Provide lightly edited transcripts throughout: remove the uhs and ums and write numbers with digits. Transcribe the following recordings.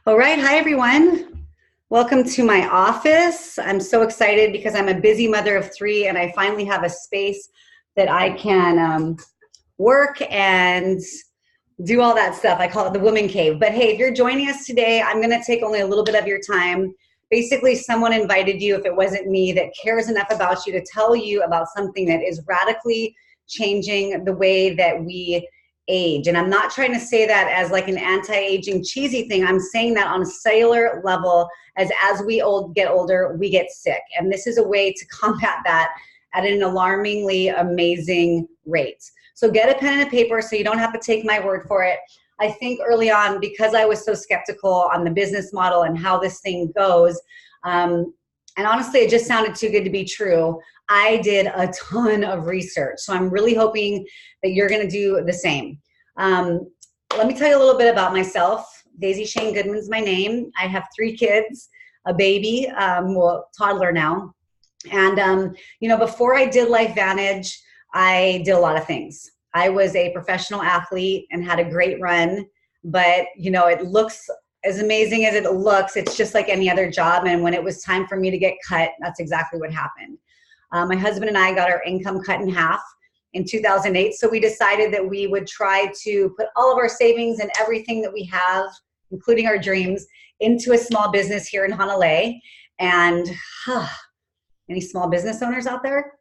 All right. Hi, everyone. Welcome to my office. I'm so excited because I'm a busy mother of three and I finally have a space that I can work and do all that stuff. I call it the woman cave. But hey, if you're joining us today, I'm going to take only a little bit of your time. Basically, someone invited you, if it wasn't me, that cares enough about you to tell you about something that is radically changing the way that we age. And I'm not trying to say that as like an anti-aging cheesy thing. I'm saying that on a cellular level, as we get older, we get sick. And this is a way to combat that at an alarmingly amazing rate. So get a pen and a paper so you don't have to take my word for it. I think early on, because I was so skeptical on the business model and how this thing goes, and honestly, it just sounded too good to be true, I did a ton of research. So I'm really hoping that you're going to do the same. Let me tell you a little bit about myself. Daisy Shane Goodman's my name. I have 3 kids, a baby, toddler now. And, before I did LifeVantage, I did a lot of things. I was a professional athlete and had a great run, but, it looks as amazing as it looks. It's just like any other job. And when it was time for me to get cut, that's exactly what happened. My husband and I got our income cut in half in 2008. So we decided that we would try to put all of our savings and everything that we have, including our dreams, into a small business here in Honolulu. And any small business owners out there?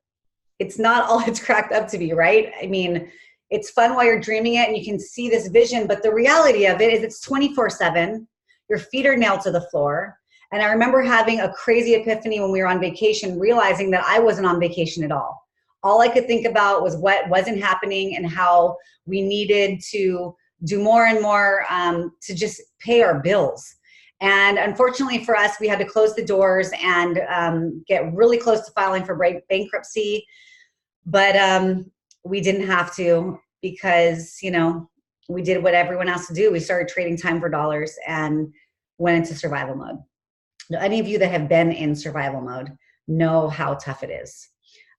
It's not all it's cracked up to be, right? I mean, it's fun while you're dreaming it and you can see this vision, but the reality of it is it's 24/7. Your feet are nailed to the floor. And I remember having a crazy epiphany when we were on vacation, realizing that I wasn't on vacation at all. All I could think about was what wasn't happening and how we needed to do more and more to just pay our bills. And unfortunately for us, we had to close the doors and get really close to filing for bankruptcy. But we didn't have to because, we did what everyone else to do. We started trading time for dollars and went into survival mode. Now, any of you that have been in survival mode know how tough it is.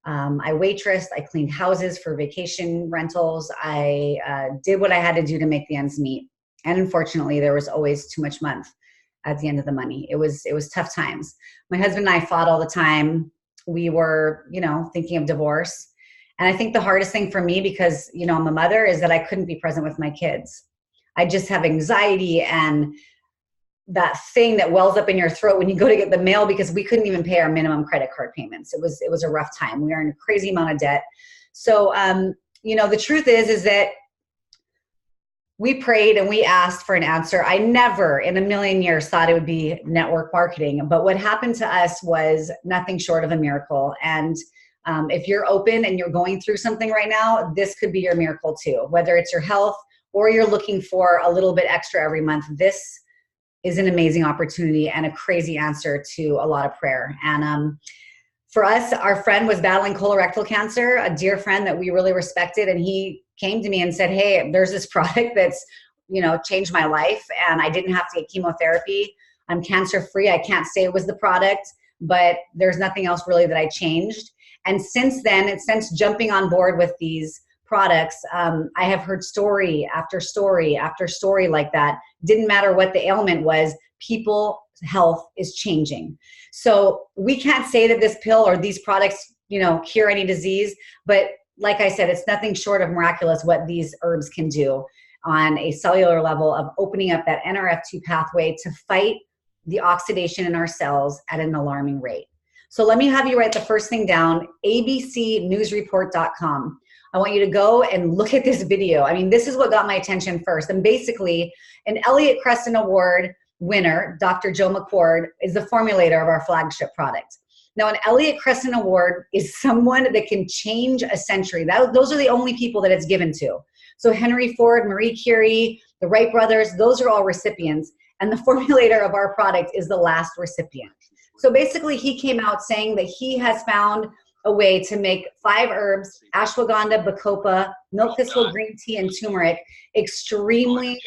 I waitressed, I cleaned houses for vacation rentals. I did what I had to do to make the ends meet. And unfortunately, there was always too much month at the end of the money. It was tough times. My husband and I fought all the time. We were, thinking of divorce. And I think the hardest thing for me, because, I'm a mother, is that I couldn't be present with my kids. I just have anxiety and that thing that wells up in your throat when you go to get the mail, because we couldn't even pay our minimum credit card payments. It was a rough time. We were in a crazy amount of debt. So, the truth is that we prayed and we asked for an answer. I never in a million years thought it would be network marketing, but what happened to us was nothing short of a miracle. And if you're open and you're going through something right now, this could be your miracle too, whether it's your health or you're looking for a little bit extra every month. This is an amazing opportunity and a crazy answer to a lot of prayer. And for us, our friend was battling colorectal cancer, a dear friend that we really respected. And he came to me and said, hey, there's this product that's, changed my life and I didn't have to get chemotherapy. I'm cancer free. I can't say it was the product, but there's nothing else really that I changed. And since then, since jumping on board with these products, I have heard story after story after story like that. Didn't matter what the ailment was, people's health is changing. So we can't say that this pill or these products, cure any disease, but like I said, it's nothing short of miraculous what these herbs can do on a cellular level of opening up that NRF2 pathway to fight the oxidation in our cells at an alarming rate. So let me have you write the first thing down, abcnewsreport.com. I want you to go and look at this video. I mean, this is what got my attention first. And basically, an Elliott Creston Award winner, Dr. Joe McCord, is the formulator of our flagship product. Now, an Elliott Creston Award is someone that can change a century. Those are the only people that it's given to. So Henry Ford, Marie Curie, the Wright brothers, those are all recipients. And the formulator of our product is the last recipient. So basically, he came out saying that he has found a way to make 5 herbs, ashwagandha, bacopa, milk thistle, green tea, and turmeric, extremely,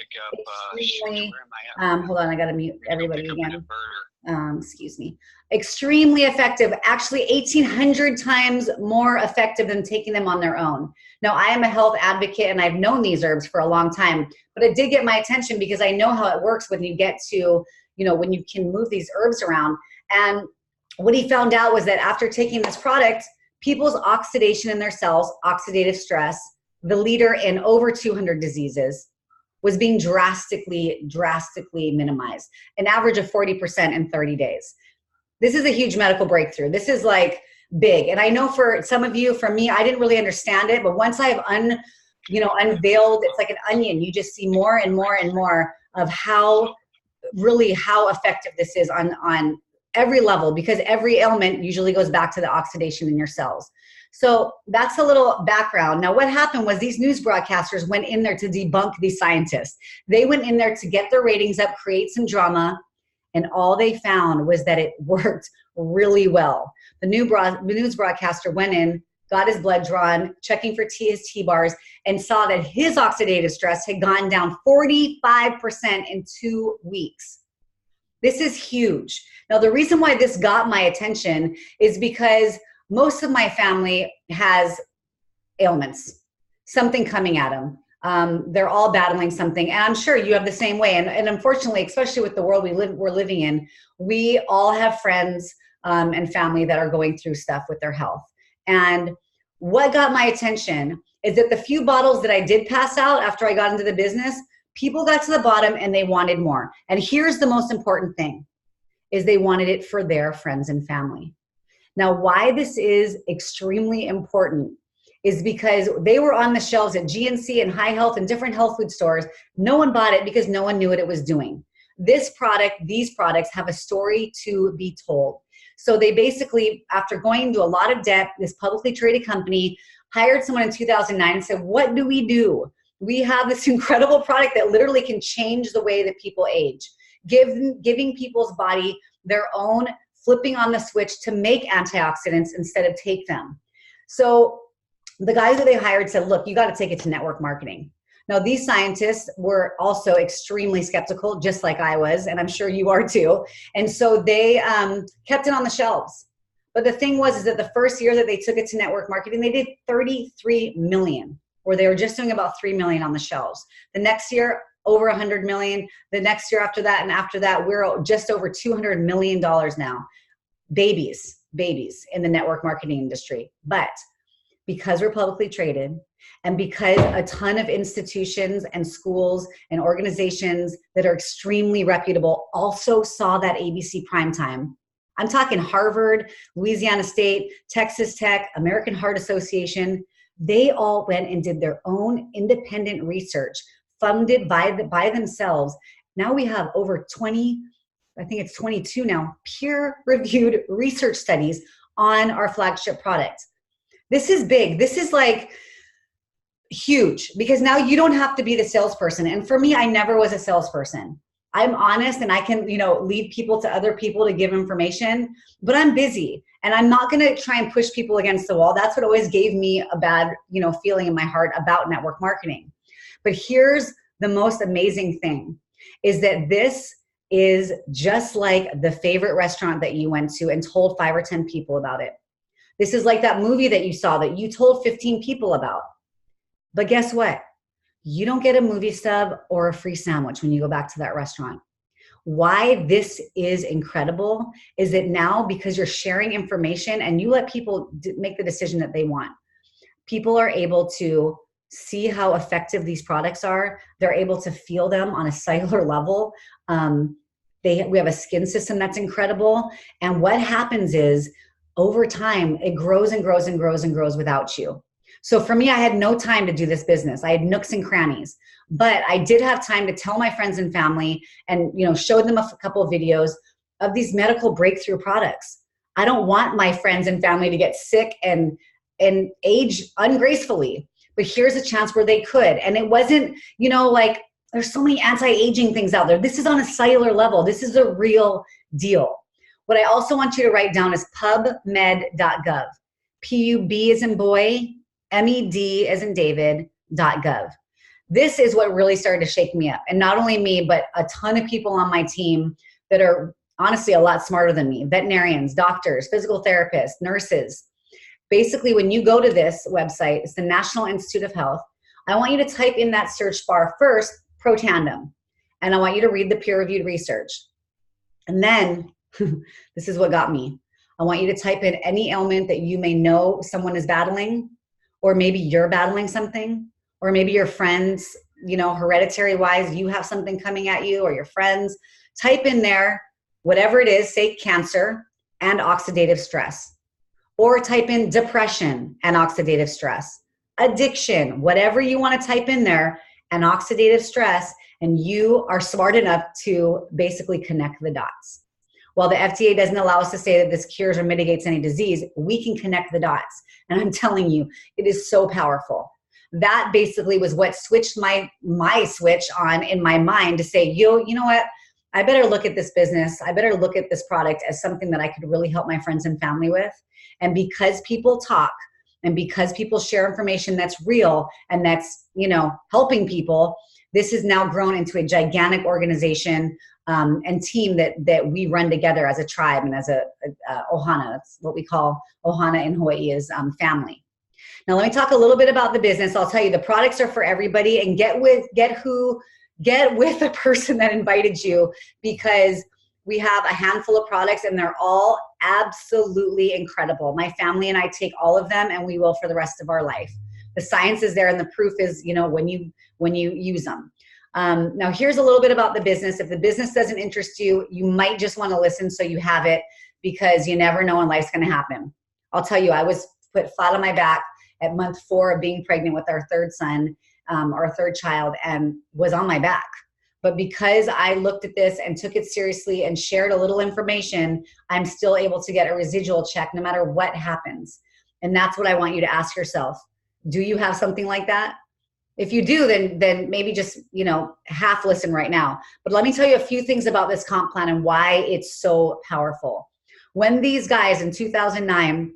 hold on, I got to mute everybody again. excuse me, extremely effective, actually 1,800 times more effective than taking them on their own. Now, I am a health advocate and I've known these herbs for a long time, but it did get my attention because I know how it works when you get to, when you can move these herbs around. And what he found out was that after taking this product, people's oxidation in their cells, oxidative stress, the leader in over 200 diseases, was being drastically minimized, an average of 40% in 30 days. This is a huge medical breakthrough. This is like big. And I know for some of you, for me, I didn't really understand it, but once I have unveiled, it's like an onion. You just see more and more and more of how effective this is on every level, because every ailment usually goes back to the oxidation in your cells. So that's a little background. Now, what happened was these news broadcasters went in there to debunk these scientists. They went in there to get their ratings up, create some drama, and all they found was that it worked really well. The news broadcaster went in, got his blood drawn, checking for his T-bars, and saw that his oxidative stress had gone down 45% in 2 weeks. This is huge. Now, the reason why this got my attention is because most of my family has ailments, something coming at them. They're all battling something. And I'm sure you have the same way. And unfortunately, especially with the world we're living in, we all have friends and family that are going through stuff with their health. And what got my attention is that the few bottles that I did pass out after I got into the business, people got to the bottom and they wanted more. And here's the most important thing, is they wanted it for their friends and family. Now, why this is extremely important is because they were on the shelves at GNC and High Health and different health food stores. No one bought it because no one knew what it was doing. These products have a story to be told. So they basically, after going into a lot of debt, this publicly traded company hired someone in 2009 and said, what do? We have this incredible product that literally can change the way that people age, giving people's body their own, flipping on the switch to make antioxidants instead of take them. So the guys that they hired said, look, you got to take it to network marketing. Now, these scientists were also extremely skeptical, just like I was, and I'm sure you are too. And so they kept it on the shelves. But the thing was, is that the first year that they took it to network marketing, they did 33 million, or they were just doing about 3 million on the shelves. The next year, over 100 million. The next year after that, and after that, we're just over $200 million now. Babies in the network marketing industry. But because we're publicly traded, and because a ton of institutions and schools and organizations that are extremely reputable also saw that ABC primetime. I'm talking Harvard, Louisiana State, Texas Tech, American Heart Association. They all went and did their own independent research, funded by themselves. Now we have over 20, I think it's 22 now, peer-reviewed research studies on our flagship product. This is big. This is like huge, because now you don't have to be the salesperson. And for me, I never was a salesperson. I'm honest and I can, lead people to other people to give information, but I'm busy and I'm not going to try and push people against the wall. That's what always gave me a bad, feeling in my heart about network marketing. But here's the most amazing thing, is that this is just like the favorite restaurant that you went to and told 5 or 10 people about it. This is like that movie that you saw that you told 15 people about. But guess what? You don't get a movie stub or a free sandwich when you go back to that restaurant. Why this is incredible is that now, because you're sharing information and you let people make the decision that they want, people are able to see how effective these products are. They're able to feel them on a cellular level. We have a skin system that's incredible. And what happens is, over time, it grows and grows and grows and grows without you. So for me, I had no time to do this business. I had nooks and crannies, but I did have time to tell my friends and family and, show them a couple of videos of these medical breakthrough products. I don't want my friends and family to get sick and age ungracefully, but here's a chance where they could. And it wasn't, like there's so many anti-aging things out there. This is on a cellular level. This is a real deal. What I also want you to write down is pubmed.gov. P-U-B as in boy, MED as in David.gov. This is what really started to shake me up. And not only me, but a ton of people on my team that are honestly a lot smarter than me, veterinarians, doctors, physical therapists, nurses. Basically, when you go to this website, it's the National Institute of Health. I want you to type in that search bar first, Protandim, and I want you to read the peer-reviewed research. And then, this is what got me. I want you to type in any ailment that you may know someone is battling, or maybe you're battling something, or maybe your friends, hereditary wise, you have something coming at you, or your friends. Type in there, whatever it is, say cancer and oxidative stress, or type in depression and oxidative stress, addiction, whatever you want to type in there, and oxidative stress, and you are smart enough to basically connect the dots. While the FDA doesn't allow us to say that this cures or mitigates any disease, we can connect the dots. And I'm telling you, it is so powerful. That basically was what switched my switch on in my mind to say, you know what? I better look at this business. I better look at this product as something that I could really help my friends and family with. And because people talk, and because people share information that's real and that's, helping people, this has now grown into a gigantic organization and team that we run together as a tribe and as a Ohana. That's what we call Ohana in Hawaii is family. Now let me talk a little bit about the business. I'll tell you the products are for everybody, and get with the person that invited you, because we have a handful of products and they're all absolutely incredible. My family and I take all of them, and we will for the rest of our life. The science is there and the proof is, when you use them. Now here's a little bit about the business. If the business doesn't interest you, you might just want to listen so you have it, because you never know when life's going to happen. I'll tell you, I was put flat on my back at month 4 of being pregnant with our third son, our third child, and was on my back. But because I looked at this and took it seriously and shared a little information, I'm still able to get a residual check no matter what happens. And that's what I want you to ask yourself. Do you have something like that? If you do, then maybe just, half listen right now. But let me tell you a few things about this comp plan and why it's so powerful. When these guys in 2009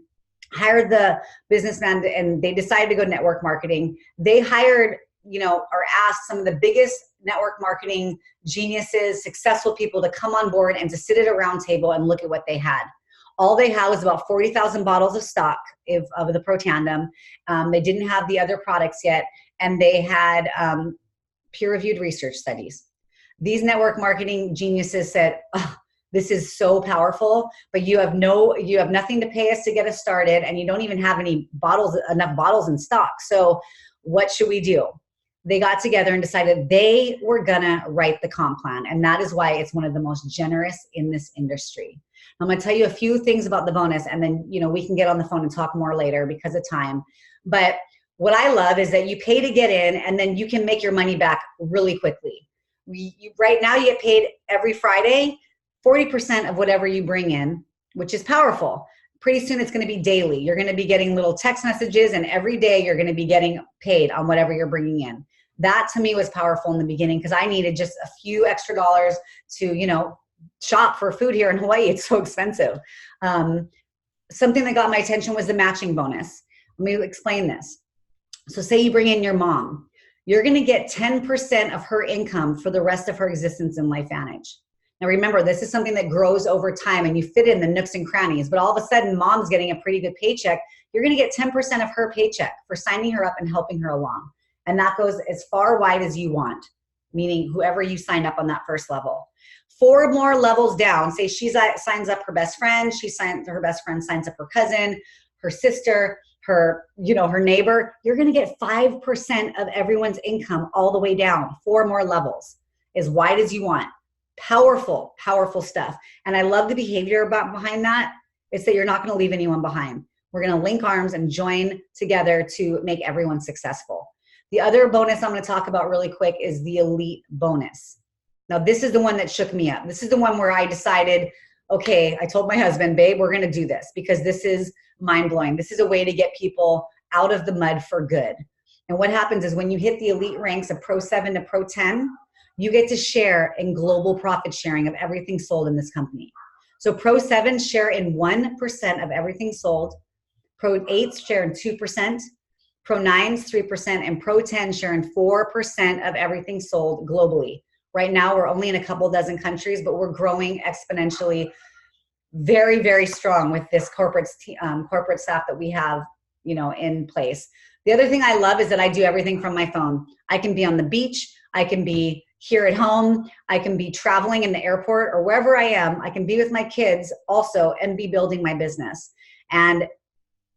hired the businessman and they decided to go network marketing, they hired, or asked some of the biggest network marketing geniuses, successful people to come on board and to sit at a round table and look at what they had. All they had was about 40,000 bottles of stock of the Protandim. They didn't have the other products yet, and they had peer-reviewed research studies. These network marketing geniuses said, oh, this is so powerful, but you have nothing to pay us to get us started, and you don't even have enough bottles in stock. So what should we do? They got together and decided they were gonna write the comp plan, and that is why it's one of the most generous in this industry. I'm gonna tell you a few things about the bonus, and then we can get on the phone and talk more later because of time. But what I love is that you pay to get in, and then you can make your money back really quickly. Right now you get paid every Friday, 40% of whatever you bring in, which is powerful. Pretty soon it's going to be daily. You're going to be getting little text messages, and every day you're going to be getting paid on whatever you're bringing in. That to me was powerful in the beginning, because I needed just a few extra dollars to, shop for food here in Hawaii. It's so expensive. Something that got my attention was the matching bonus. Let me explain this. So say you bring in your mom, you're going to get 10% of her income for the rest of her existence in LifeVantage. Now remember, this is something that grows over time, and you fit in the nooks and crannies, but all of a sudden mom's getting a pretty good paycheck. You're going to get 10% of her paycheck for signing her up and helping her along. And that goes as far wide as you want, meaning whoever you signed up on that first level. 4 more levels down, say she signs up her best friend, her best friend signs up her cousin, her sister, her neighbor. You're going to get 5% of everyone's income all the way down. 4 more levels, as wide as you want. Powerful, powerful stuff. And I love the behavior behind that. It's that you're not going to leave anyone behind. We're going to link arms and join together to make everyone successful. The other bonus I'm going to talk about really quick is the elite bonus. Now, this is the one that shook me up. This is the one where I decided, okay, I told my husband, babe, we're going to do this because this is mind-blowing. This is a way to get people out of the mud for good. And what happens is when you hit the elite ranks of Pro 7 to Pro 10, you get to share in global profit sharing of everything sold in this company. So Pro 7 share in 1% of everything sold. Pro 8 share in 2%. Pro 9's 3%, and Pro 10 share in 4% of everything sold globally. Right now, we're only in a couple dozen countries, but we're growing exponentially, very, very strong with this corporate staff that we have, in place. The other thing I love is that I do everything from my phone. I can be on the beach. I can be here at home. I can be traveling in the airport or wherever I am. I can be with my kids also and be building my business. And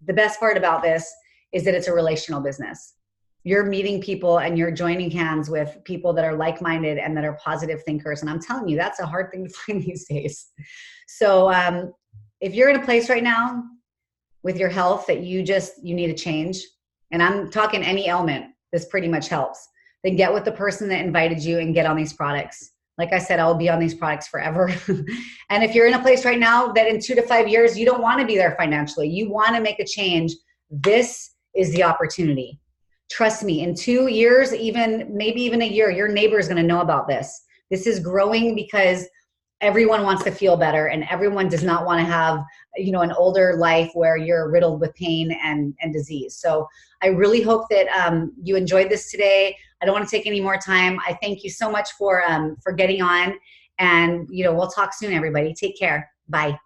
the best part about this is that it's a relational business. You're meeting people and you're joining hands with people that are like-minded and that are positive thinkers. And I'm telling you, that's a hard thing to find these days. So if you're in a place right now with your health that you need a change, and I'm talking any ailment, this pretty much helps, then get with the person that invited you and get on these products. Like I said, I'll be on these products forever. And if you're in a place right now that in 2 to 5 years, you don't want to be there financially, you want to make a change, this is the opportunity. Trust me, in 2 years, maybe even a year, your neighbor is going to know about this. This is growing because everyone wants to feel better and everyone does not want to have, an older life where you're riddled with pain and disease. So I really hope that you enjoyed this today. I don't want to take any more time. I thank you so much for getting on, and we'll talk soon, everybody. Take care. Bye.